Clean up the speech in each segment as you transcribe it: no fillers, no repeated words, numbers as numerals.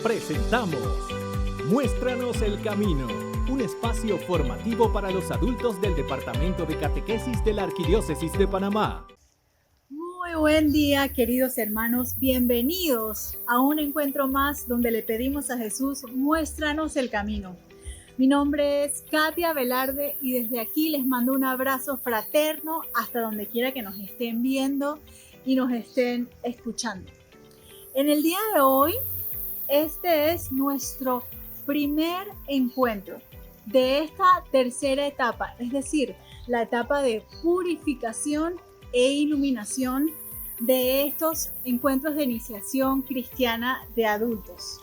Presentamos Muéstranos el Camino, un espacio formativo para los adultos del Departamento de Catequesis de la Arquidiócesis de Panamá. Muy buen día, queridos hermanos. Bienvenidos a un encuentro más donde le pedimos a Jesús, muéstranos el camino. Mi nombre es Katia Velarde y desde aquí les mando un abrazo fraterno hasta donde quiera que nos estén viendo y nos estén escuchando. En el día de hoy, este es nuestro primer encuentro de esta tercera etapa, es decir, la etapa de purificación e iluminación de estos encuentros de iniciación cristiana de adultos.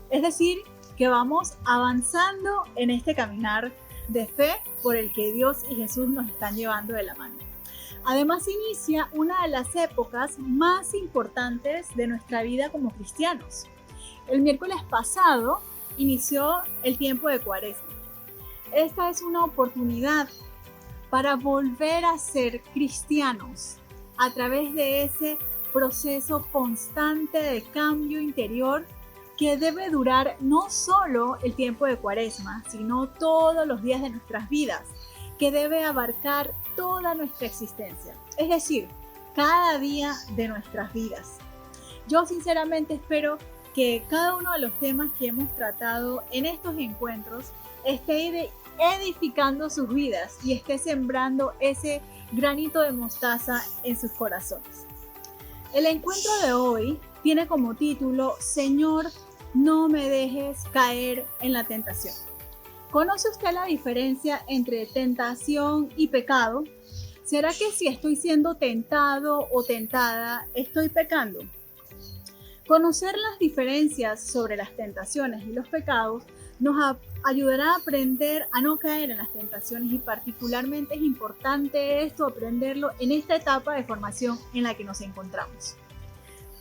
Es decir, que vamos avanzando en este caminar de fe por el que Dios y Jesús nos están llevando de la mano. Además, inicia una de las épocas más importantes de nuestra vida como cristianos. El miércoles pasado inició el tiempo de Cuaresma. Esta es una oportunidad para volver a ser cristianos a través de ese proceso constante de cambio interior que debe durar no solo el tiempo de Cuaresma, sino todos los días de nuestras vidas, que debe abarcar toda nuestra existencia, es decir, cada día de nuestras vidas. Yo sinceramente espero que cada uno de los temas que hemos tratado en estos encuentros esté edificando sus vidas y esté sembrando ese granito de mostaza en sus corazones. El encuentro de hoy tiene como título, Señor, no me dejes caer en la tentación. ¿Conoce usted la diferencia entre tentación y pecado? ¿Será que si estoy siendo tentado o tentada, estoy pecando? Conocer las diferencias sobre las tentaciones y los pecados nos ayudará a aprender a no caer en las tentaciones y particularmente es importante esto aprenderlo en esta etapa de formación en la que nos encontramos.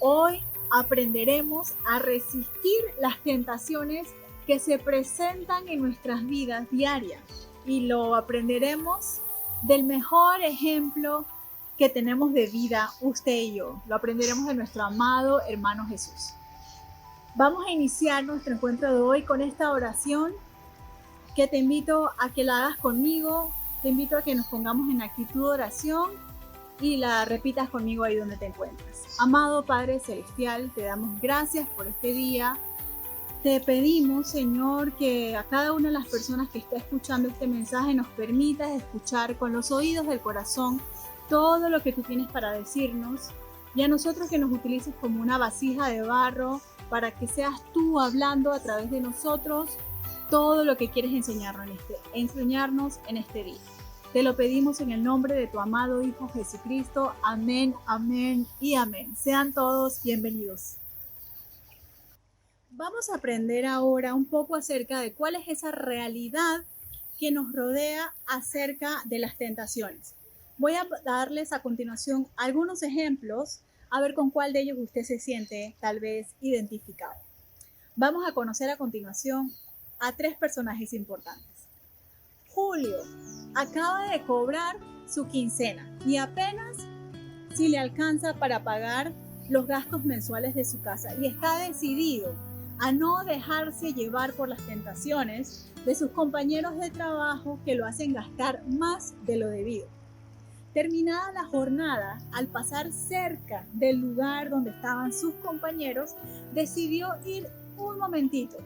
Hoy aprenderemos a resistir las tentaciones que se presentan en nuestras vidas diarias y lo aprenderemos del mejor ejemplo que tenemos de vida usted y yo. Lo aprenderemos de nuestro amado hermano Jesús. Vamos a iniciar nuestro encuentro de hoy con esta oración que te invito a que la hagas conmigo, te invito a que nos pongamos en actitud de oración y la repitas conmigo ahí donde te encuentras. Amado Padre Celestial, te damos gracias por este día. Te pedimos, Señor, que a cada una de las personas que está escuchando este mensaje nos permitas escuchar con los oídos del corazón todo lo que tú tienes para decirnos y a nosotros que nos utilices como una vasija de barro para que seas tú hablando a través de nosotros todo lo que quieres enseñarnos en este día. Te lo pedimos en el nombre de tu amado Hijo Jesucristo. Amén, amén y amén. Sean todos bienvenidos. Vamos a aprender ahora un poco acerca de cuál es esa realidad que nos rodea acerca de las tentaciones. Voy a darles a continuación algunos ejemplos, a ver con cuál de ellos usted se siente tal vez identificado. Vamos a conocer a continuación a tres personajes importantes. Julio acaba de cobrar su quincena y apenas si le alcanza para pagar los gastos mensuales de su casa y está decidido a no dejarse llevar por las tentaciones de sus compañeros de trabajo que lo hacen gastar más de lo debido. Terminada la jornada, al pasar cerca del lugar donde estaban sus compañeros, decidió ir un momentito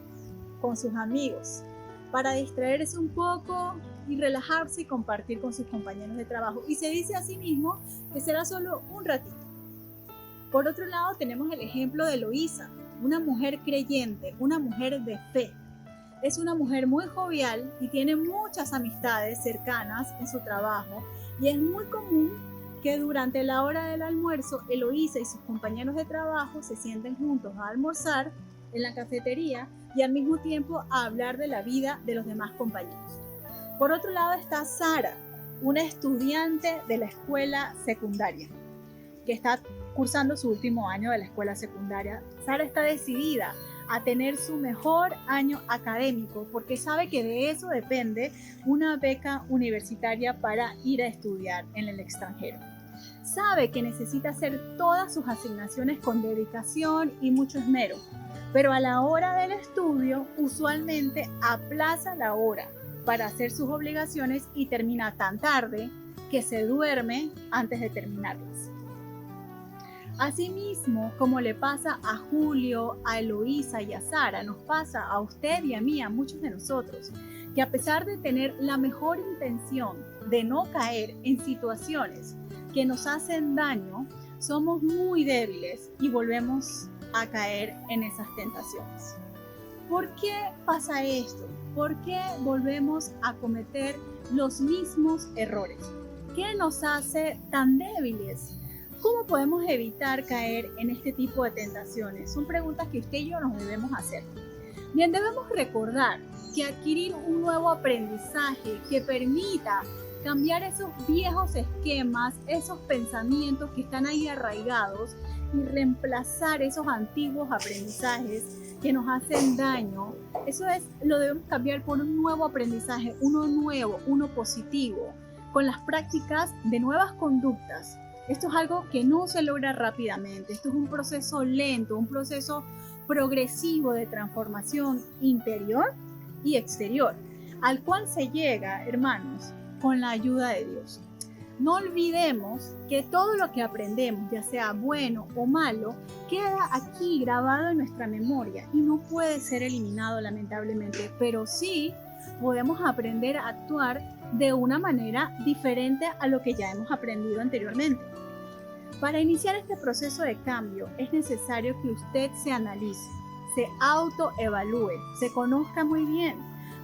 con sus amigos para distraerse un poco y relajarse y compartir con sus compañeros de trabajo. Y se dice a sí mismo que será solo un ratito. Por otro lado, tenemos el ejemplo de Eloísa, una mujer creyente, una mujer de fe. Es una mujer muy jovial y tiene muchas amistades cercanas en su trabajo y es muy común que durante la hora del almuerzo Eloísa y sus compañeros de trabajo se sienten juntos a almorzar en la cafetería y al mismo tiempo a hablar de la vida de los demás compañeros. Por otro lado está Sara, una estudiante de la escuela secundaria que está cursando su último año de la escuela secundaria. Sara está decidida a tener su mejor año académico porque sabe que de eso depende una beca universitaria para ir a estudiar en el extranjero. sabe que necesita hacer todas sus asignaciones con dedicación y mucho esmero, pero a la hora del estudio usualmente aplaza la hora para hacer sus obligaciones y termina tan tarde que se duerme antes de terminarlas. Asimismo, como le pasa a Julio, a Eloísa y a Sara, nos pasa a usted y a mí, a muchos de nosotros, que a pesar de tener la mejor intención de no caer en situaciones que nos hacen daño, somos muy débiles y volvemos a caer en esas tentaciones. ¿Por qué pasa esto? ¿Por qué volvemos a cometer los mismos errores? ¿Qué nos hace tan débiles? ¿Cómo podemos evitar caer en este tipo de tentaciones? Son preguntas que usted y yo nos debemos hacer. Bien, debemos recordar que adquirir un nuevo aprendizaje que permita cambiar esos viejos esquemas, esos pensamientos que están ahí arraigados y reemplazar esos antiguos aprendizajes que nos hacen daño, lo debemos cambiar por un nuevo aprendizaje, uno nuevo, uno positivo, con las prácticas de nuevas conductas. Esto es algo que no se logra rápidamente, esto es un proceso lento, un proceso progresivo de transformación interior y exterior, al cual se llega, hermanos, con la ayuda de Dios. No olvidemos que todo lo que aprendemos, ya sea bueno o malo, queda aquí grabado en nuestra memoria y no puede ser eliminado lamentablemente, pero sí podemos aprender a actuar de una manera diferente a lo que ya hemos aprendido anteriormente. Para iniciar este proceso de cambio es necesario que usted se analice, se autoevalúe, se conozca muy bien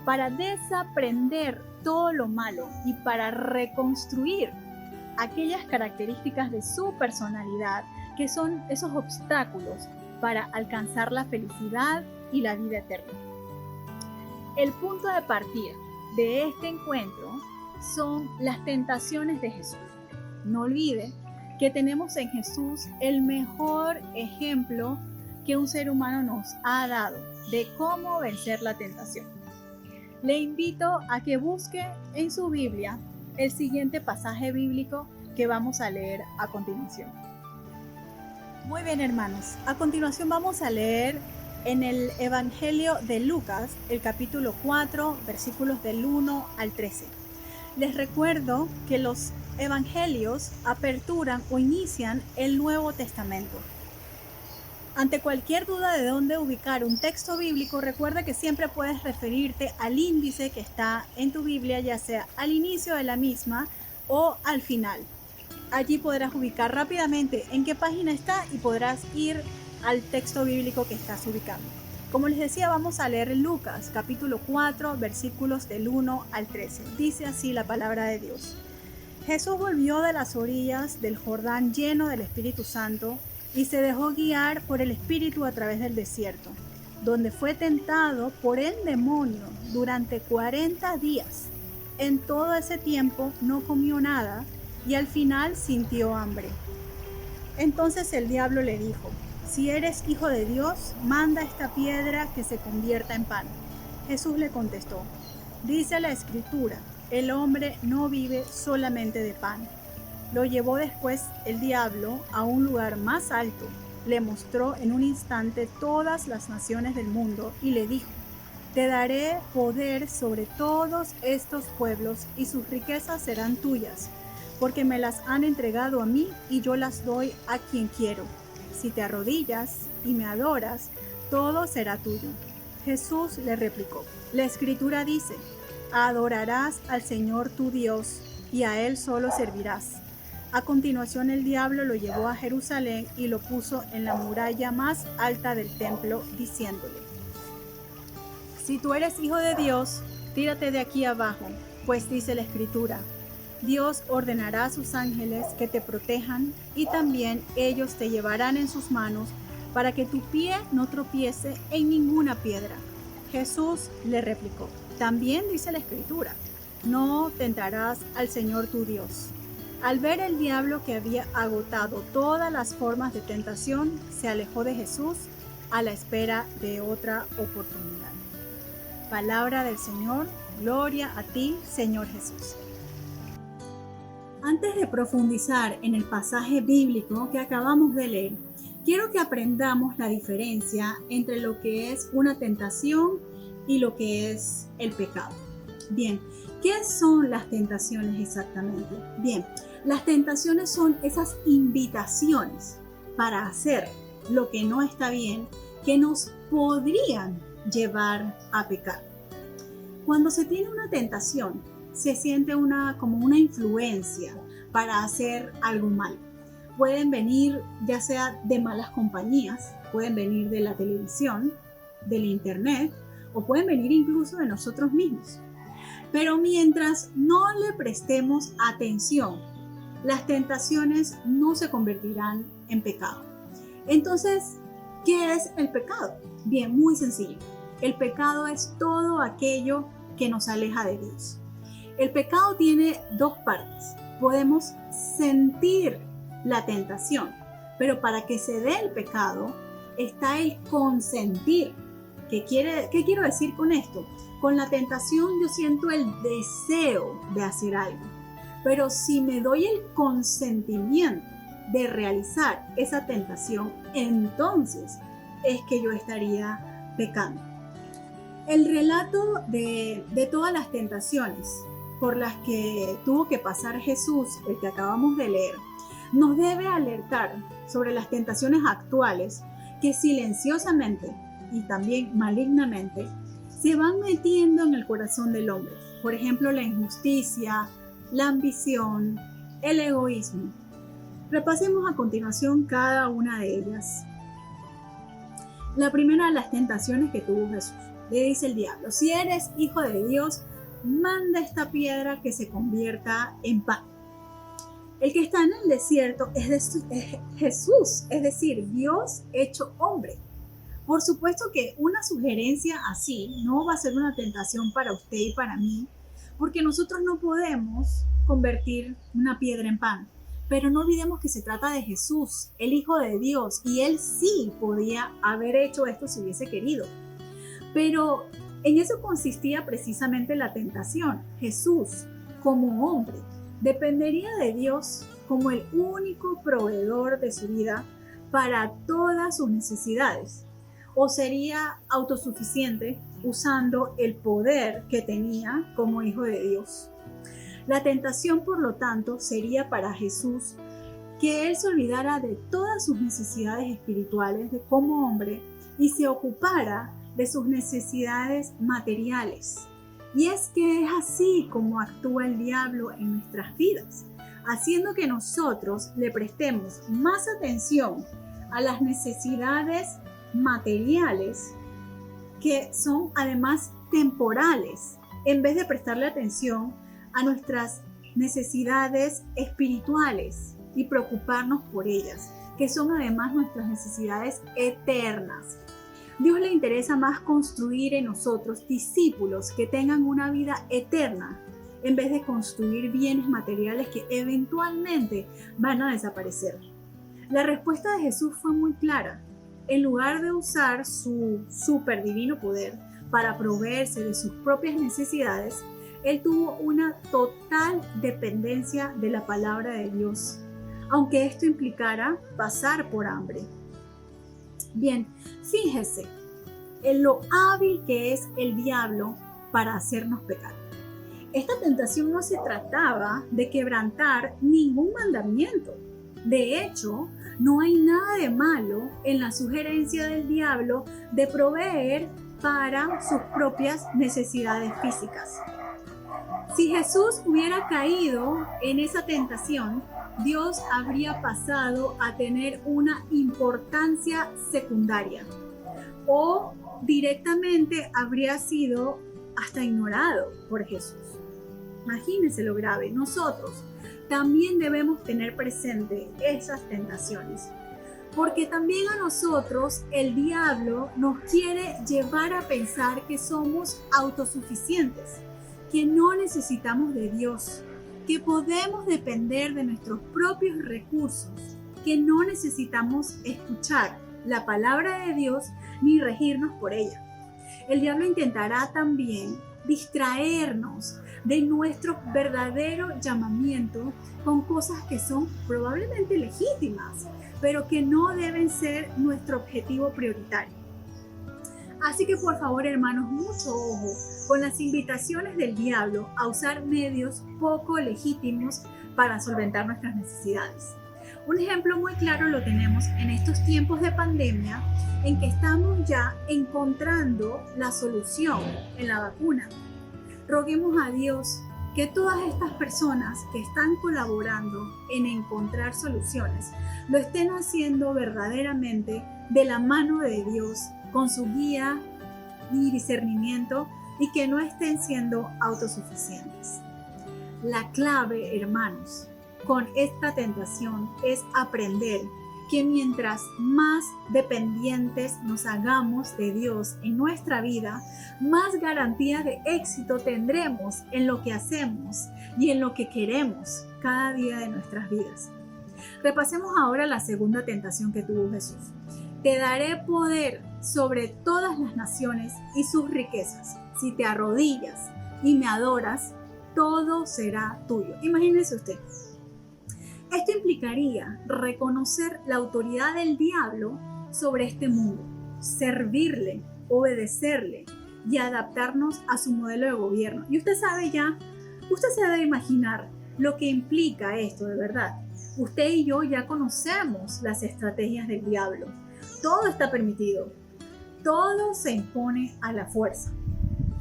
para desaprender todo lo malo y para reconstruir aquellas características de su personalidad que son esos obstáculos para alcanzar la felicidad y la vida eterna. El punto de partida de este encuentro son las tentaciones de Jesús. No olvide que tenemos en Jesús el mejor ejemplo que un ser humano nos ha dado de cómo vencer la tentación. Le invito a que busque en su Biblia el siguiente pasaje bíblico que vamos a leer a continuación. Muy bien, hermanos, a continuación vamos a leer en el Evangelio de Lucas, el capítulo 4, versículos del 1 al 13. Les recuerdo que los evangelios aperturan o inician el Nuevo Testamento. Ante cualquier duda de dónde ubicar un texto bíblico, recuerda que siempre puedes referirte al índice que está en tu Biblia, ya sea al inicio de la misma o al final. Allí podrás ubicar rápidamente en qué página está y podrás ir al texto bíblico que estás ubicando. Como les decía, vamos a leer Lucas, capítulo 4, versículos del 1 al 13. Dice así la palabra de Dios. Jesús volvió de las orillas del Jordán lleno del Espíritu Santo y se dejó guiar por el Espíritu a través del desierto, donde fue tentado por el demonio durante 40 días. En todo ese tiempo no comió nada y al final sintió hambre. Entonces el diablo le dijo: si eres hijo de Dios, manda esta piedra que se convierta en pan. Jesús le contestó: dice la Escritura, el hombre no vive solamente de pan. Lo llevó después el diablo a un lugar más alto, le mostró en un instante todas las naciones del mundo y le dijo: te daré poder sobre todos estos pueblos y sus riquezas serán tuyas, porque me las han entregado a mí y yo las doy a quien quiero. Si te arrodillas y me adoras, todo será tuyo. Jesús le replicó: la Escritura dice, adorarás al Señor tu Dios y a Él solo servirás. A continuación el diablo lo llevó a Jerusalén y lo puso en la muralla más alta del templo, diciéndole: si tú eres hijo de Dios, tírate de aquí abajo, pues dice la Escritura, Dios ordenará a sus ángeles que te protejan y también ellos te llevarán en sus manos para que tu pie no tropiece en ninguna piedra. Jesús le replicó: también dice la Escritura, no tentarás al Señor tu Dios. Al ver el diablo que había agotado todas las formas de tentación, se alejó de Jesús a la espera de otra oportunidad. Palabra del Señor, gloria a ti, Señor Jesús. Antes de profundizar en el pasaje bíblico que acabamos de leer, quiero que aprendamos la diferencia entre lo que es una tentación y lo que es el pecado. Bien, ¿qué son las tentaciones exactamente? Bien, las tentaciones son esas invitaciones para hacer lo que no está bien, que nos podrían llevar a pecar. Cuando se tiene una tentación, se siente como una influencia para hacer algo mal. Pueden venir ya sea de malas compañías, pueden venir de la televisión, del internet, o pueden venir incluso de nosotros mismos. Pero mientras no le prestemos atención, las tentaciones no se convertirán en pecado. Entonces, ¿qué es el pecado? Bien, muy sencillo. El pecado es todo aquello que nos aleja de Dios. El pecado tiene dos partes. Podemos sentir la tentación, pero para que se dé el pecado está el consentir. ¿Qué quiero decir con esto? Con la tentación yo siento el deseo de hacer algo, pero si me doy el consentimiento de realizar esa tentación, entonces es que yo estaría pecando. El relato de todas las tentaciones por las que tuvo que pasar Jesús, el que acabamos de leer, nos debe alertar sobre las tentaciones actuales que silenciosamente y también malignamente se van metiendo en el corazón del hombre. Por ejemplo, la injusticia, la ambición, el egoísmo. Repasemos a continuación cada una de ellas. La primera de las tentaciones que tuvo Jesús. Le dice el diablo: si eres hijo de Dios, manda esta piedra que se convierta en pan. El que está en el desierto es Jesús, es decir, Dios hecho hombre. Por supuesto que una sugerencia así no va a ser una tentación para usted y para mí, porque nosotros no podemos convertir una piedra en pan. Pero no olvidemos que se trata de Jesús, el Hijo de Dios, y Él sí podía haber hecho esto si hubiese querido. Pero en eso consistía precisamente la tentación. Jesús, como hombre, dependería de Dios como el único proveedor de su vida para todas sus necesidades. O sería autosuficiente usando el poder que tenía como Hijo de Dios. La tentación, por lo tanto, sería para Jesús que Él se olvidara de todas sus necesidades espirituales de como hombre y se ocupara de sus necesidades materiales. Y es que es así como actúa el diablo en nuestras vidas, haciendo que nosotros le prestemos más atención a las necesidades materiales, que son además temporales, en vez de prestarle atención a nuestras necesidades espirituales y preocuparnos por ellas, que son además nuestras necesidades eternas. Dios le interesa más construir en nosotros discípulos que tengan una vida eterna, en vez de construir bienes materiales que eventualmente van a desaparecer. La respuesta de Jesús fue muy clara. En lugar de usar su super divino poder para proveerse de sus propias necesidades, Él tuvo una total dependencia de la palabra de Dios, aunque esto implicara pasar por hambre. Bien, fíjese en lo hábil que es el diablo para hacernos pecar. Esta tentación no se trataba de quebrantar ningún mandamiento. De hecho, no hay nada de malo en la sugerencia del diablo de proveer para sus propias necesidades físicas. Si Jesús hubiera caído en esa tentación, Dios habría pasado a tener una importancia secundaria o directamente habría sido hasta ignorado por Jesús. Imagínense lo grave. Nosotros también debemos tener presente esas tentaciones, porque también a nosotros el diablo nos quiere llevar a pensar que somos autosuficientes, que no necesitamos de Dios, que podemos depender de nuestros propios recursos, que no necesitamos escuchar la palabra de Dios ni regirnos por ella. El diablo intentará también distraernos de nuestro verdadero llamamiento con cosas que son probablemente legítimas, pero que no deben ser nuestro objetivo prioritario. Así que por favor, hermanos, mucho ojo con las invitaciones del diablo a usar medios poco legítimos para solventar nuestras necesidades. Un ejemplo muy claro lo tenemos en estos tiempos de pandemia en que estamos ya encontrando la solución en la vacuna. Roguemos a Dios que todas estas personas que están colaborando en encontrar soluciones lo estén haciendo verdaderamente de la mano de Dios, con su guía y discernimiento, y que no estén siendo autosuficientes. La clave, hermanos, con esta tentación es aprender que mientras más dependientes nos hagamos de Dios en nuestra vida, más garantías de éxito tendremos en lo que hacemos y en lo que queremos cada día de nuestras vidas. Repasemos ahora la segunda tentación que tuvo Jesús. Te daré poder sobre todas las naciones y sus riquezas. Si te arrodillas y me adoras, todo será tuyo. Imagínese usted. Esto implicaría reconocer la autoridad del diablo sobre este mundo, servirle, obedecerle y adaptarnos a su modelo de gobierno. Y usted se debe imaginar lo que implica esto de verdad. Usted y yo ya conocemos las estrategias del diablo. Todo está permitido. Todo se impone a la fuerza.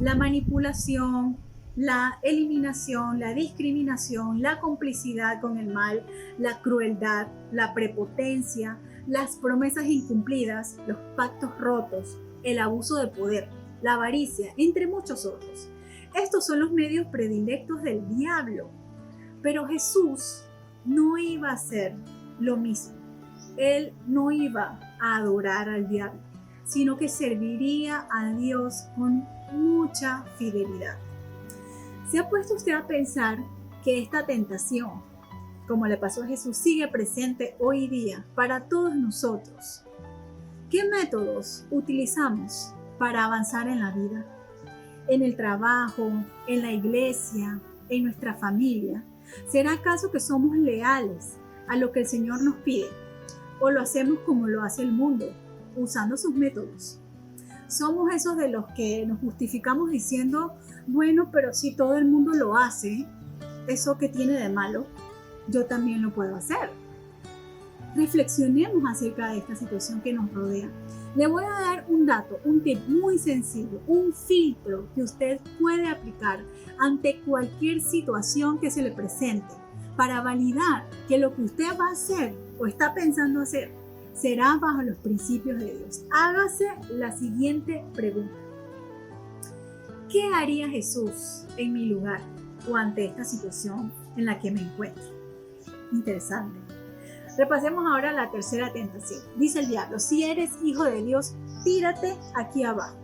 La manipulación, la eliminación, la discriminación, la complicidad con el mal, la crueldad, la prepotencia, las promesas incumplidas, los pactos rotos, el abuso de poder, la avaricia, entre muchos otros. Estos son los medios predilectos del diablo. Pero Jesús no iba a hacer lo mismo. Él no iba a adorar al diablo, sino que serviría a Dios con mucha fidelidad. ¿Se ha puesto usted a pensar que esta tentación, como le pasó a Jesús, sigue presente hoy día para todos nosotros? ¿Qué métodos utilizamos para avanzar en la vida? En el trabajo, en la iglesia, en nuestra familia. ¿Será acaso que somos leales a lo que el Señor nos pide? ¿O lo hacemos como lo hace el mundo, usando sus métodos? Somos esos de los que nos justificamos diciendo, bueno, pero si todo el mundo lo hace, ¿eso qué tiene de malo? Yo también lo puedo hacer. Reflexionemos acerca de esta situación que nos rodea. Le voy a dar un dato, un tip muy sencillo, un filtro que usted puede aplicar ante cualquier situación que se le presente para validar que lo que usted va a hacer o está pensando hacer será bajo los principios de Dios. Hágase la siguiente pregunta. ¿Qué haría Jesús en mi lugar o ante esta situación en la que me encuentro? Interesante. Repasemos ahora la tercera tentación. Dice el diablo, si eres hijo de Dios, tírate aquí abajo.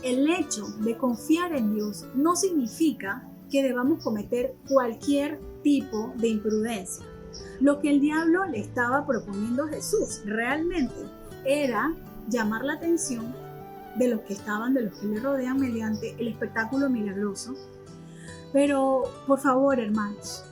El hecho de confiar en Dios no significa que debamos cometer cualquier tipo de imprudencia. Lo que el diablo le estaba proponiendo a Jesús realmente era llamar la atención de los que le rodean mediante el espectáculo milagroso. Pero, por favor, hermanos,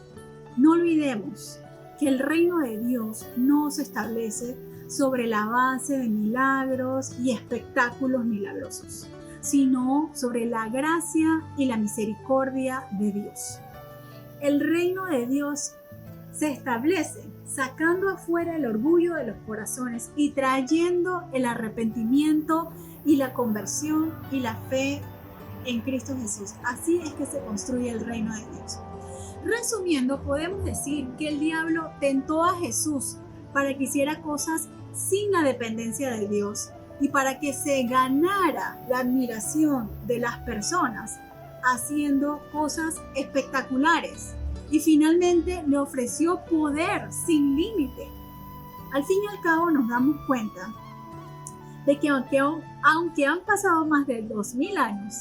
no olvidemos que el reino de Dios no se establece sobre la base de milagros y espectáculos milagrosos, sino sobre la gracia y la misericordia de Dios. El reino de Dios se establece sacando afuera el orgullo de los corazones y trayendo el arrepentimiento y la conversión y la fe en Cristo Jesús. Así es que se construye el reino de Dios. Resumiendo, podemos decir que el diablo tentó a Jesús para que hiciera cosas sin la dependencia de Dios y para que se ganara la admiración de las personas haciendo cosas espectaculares. Y finalmente le ofreció poder sin límite. Al fin y al cabo nos damos cuenta de que aunque han pasado más de 2000 años,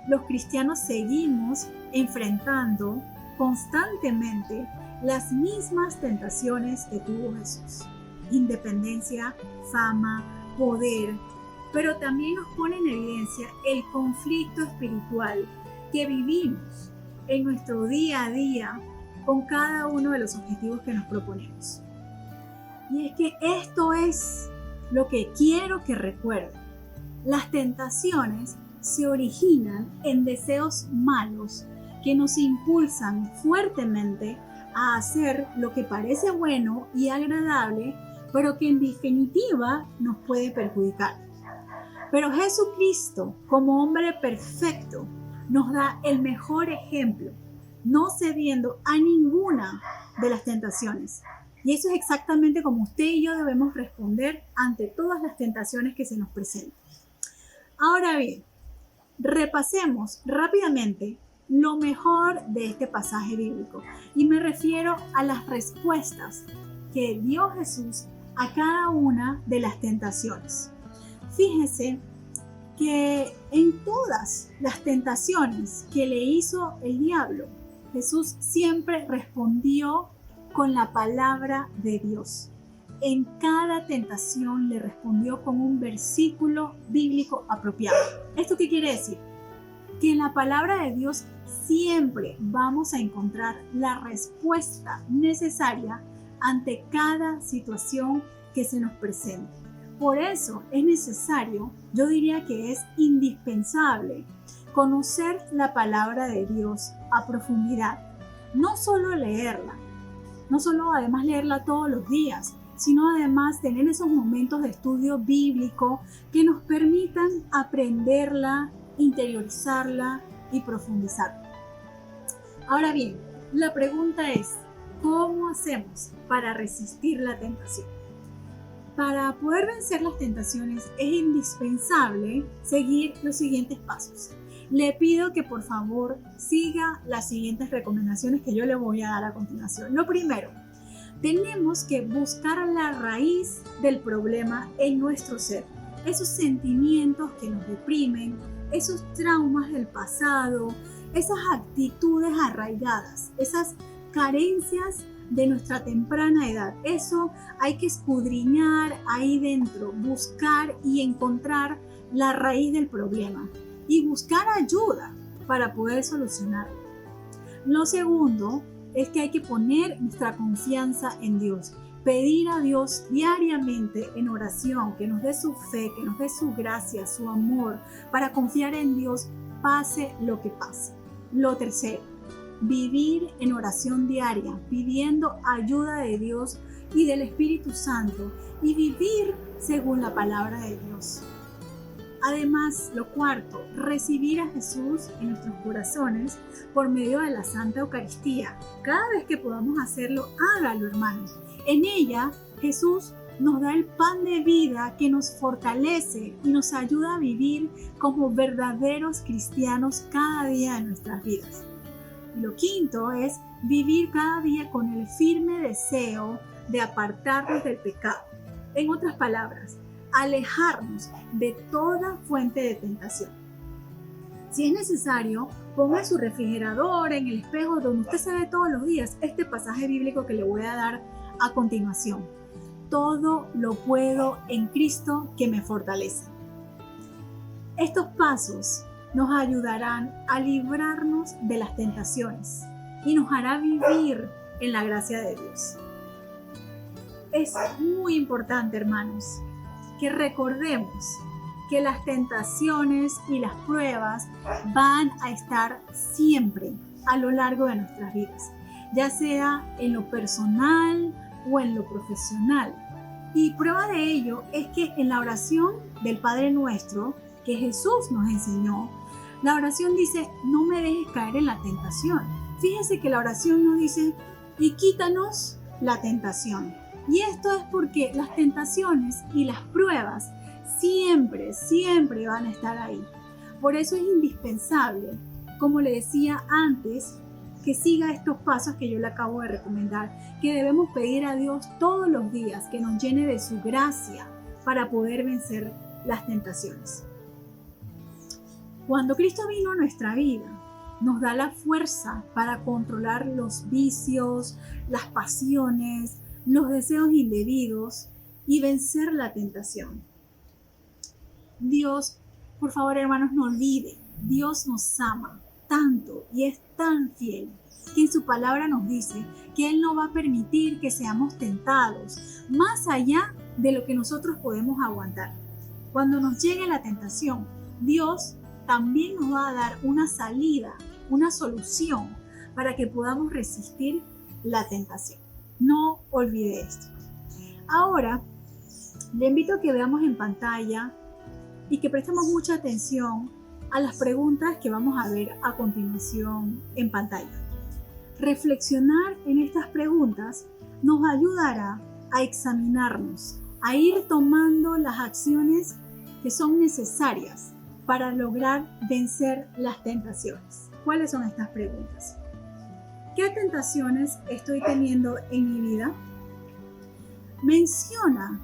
los cristianos seguimos enfrentando constantemente las mismas tentaciones que tuvo Jesús. Independencia, fama, poder, pero también nos pone en evidencia el conflicto espiritual que vivimos en nuestro día a día con cada uno de los objetivos que nos proponemos. Y es que esto es lo que quiero que recuerden. Las tentaciones se originan en deseos malos que nos impulsan fuertemente a hacer lo que parece bueno y agradable, pero que en definitiva nos puede perjudicar. Pero Jesucristo, como hombre perfecto, nos da el mejor ejemplo, no cediendo a ninguna de las tentaciones. Y eso es exactamente como usted y yo debemos responder ante todas las tentaciones que se nos presentan. Ahora bien, repasemos rápidamente lo mejor de este pasaje bíblico. Y me refiero a las respuestas que dio Jesús a cada una de las tentaciones. Fíjese que en todas las tentaciones que le hizo el diablo, Jesús siempre respondió con la palabra de Dios. En cada tentación le respondió con un versículo bíblico apropiado. ¿Esto qué quiere decir? Que en la palabra de Dios siempre vamos a encontrar la respuesta necesaria ante cada situación que se nos presente. Por eso es necesario, yo diría que es indispensable, conocer la palabra de Dios a profundidad. No solo leerla, no solo además leerla todos los días, sino además tener esos momentos de estudio bíblico que nos permitan aprenderla, interiorizarla y profundizarla. Ahora bien, la pregunta es, ¿cómo hacemos para resistir la tentación? Para poder vencer las tentaciones es indispensable seguir los siguientes pasos. Le pido que por favor siga las siguientes recomendaciones que yo le voy a dar a continuación. Lo primero, tenemos que buscar la raíz del problema en nuestro ser. Esos sentimientos que nos deprimen, esos traumas del pasado, esas actitudes arraigadas, esas carencias de nuestra temprana edad. Eso hay que escudriñar ahí dentro, buscar y encontrar la raíz del problema y buscar ayuda para poder solucionarlo. Lo segundo es que hay que poner nuestra confianza en Dios, pedir a Dios diariamente en oración que nos dé su fe, que nos dé su gracia, su amor, para confiar en Dios pase lo que pase. Lo tercero, vivir en oración diaria, pidiendo ayuda de Dios y del Espíritu Santo y vivir según la palabra de Dios. Además, lo cuarto, recibir a Jesús en nuestros corazones por medio de la Santa Eucaristía. Cada vez que podamos hacerlo, hágalo, hermanos. En ella, Jesús nos da el pan de vida que nos fortalece y nos ayuda a vivir como verdaderos cristianos cada día de nuestras vidas. Y lo quinto es vivir cada día con el firme deseo de apartarnos del pecado. En otras palabras, alejarnos de toda fuente de tentación. Si es necesario, ponga en su refrigerador, en el espejo donde usted se ve todos los días, este pasaje bíblico que le voy a dar a continuación. Todo lo puedo en Cristo que me fortalece. Estos pasos nos ayudarán a librarnos de las tentaciones y nos hará vivir en la gracia de Dios. Es muy importante, hermanos, que recordemos que las tentaciones y las pruebas van a estar siempre a lo largo de nuestras vidas, ya sea en lo personal o en lo profesional. Y prueba de ello es que en la oración del Padre Nuestro, que Jesús nos enseñó, la oración dice, no me dejes caer en la tentación. Fíjese que la oración nos dice, y quítanos la tentación. Y esto es porque las tentaciones y las pruebas siempre van a estar ahí. Por eso es indispensable, como le decía antes, que siga estos pasos que yo le acabo de recomendar, que debemos pedir a Dios todos los días que nos llene de su gracia para poder vencer las tentaciones. Cuando Cristo vino a nuestra vida, nos da la fuerza para controlar los vicios, las pasiones, los deseos indebidos y vencer la tentación. Dios, por favor, hermanos, no olviden, Dios nos ama tanto y es tan fiel que en su palabra nos dice que Él no va a permitir que seamos tentados más allá de lo que nosotros podemos aguantar. Cuando nos llegue la tentación, Dios también nos va a dar una salida, una solución para que podamos resistir la tentación. No olvide esto. Ahora, le invito a que veamos en pantalla y que prestemos mucha atención a las preguntas que vamos a ver a continuación en pantalla. Reflexionar en estas preguntas nos ayudará a examinarnos, a ir tomando las acciones que son necesarias para lograr vencer las tentaciones. ¿Cuáles son estas preguntas? ¿Qué tentaciones estoy teniendo en mi vida? Menciona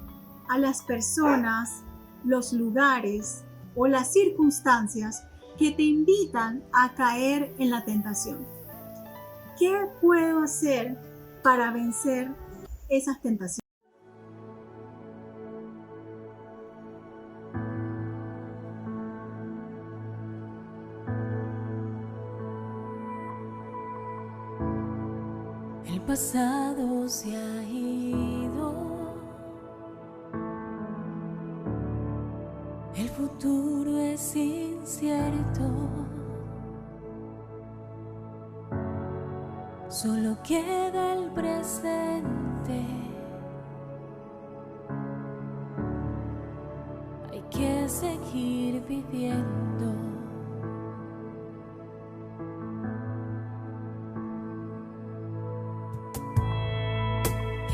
a las personas, los lugares o las circunstancias que te invitan a caer en la tentación. ¿Qué puedo hacer para vencer esas tentaciones? El pasado se ha ido, el futuro es incierto, solo queda el presente. Hay que seguir viviendo.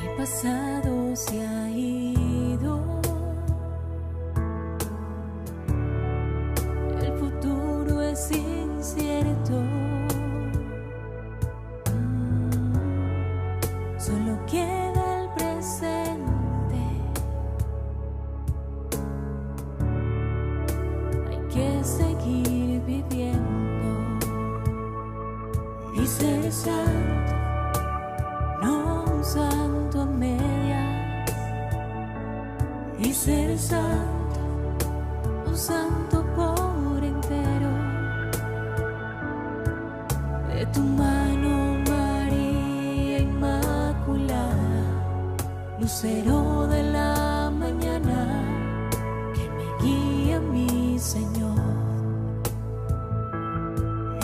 El pasado se ha ido, el futuro es incierto, solo queda el presente. Hay que seguir viviendo y ser santo, no un santo a medias, y ser santo, un santo por entero. De tu mano, María Inmaculada, lucero de la mañana, que me guía mi Señor.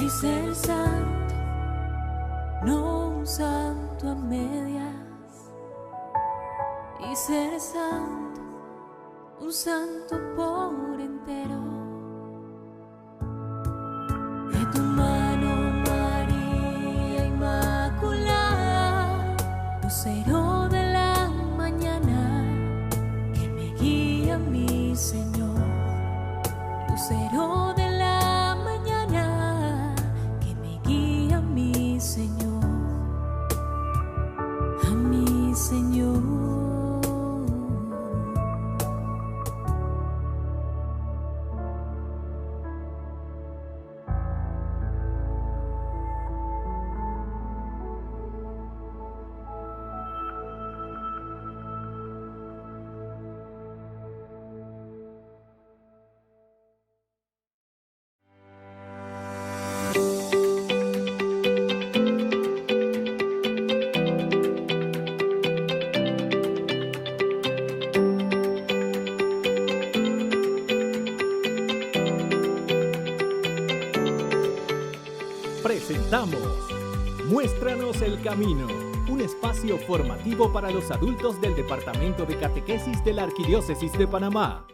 Y ser santo, no un santo a medias, y ser santo, un santo por entero. De tu mano, María Inmaculada, lucero de la mañana, que me guía mi Señor. Lucero de la mañana, que me guía mi Señor. A mi Señor. Presentamos Muéstranos el Camino, un espacio formativo para los adultos del Departamento de Catequesis de la Arquidiócesis de Panamá.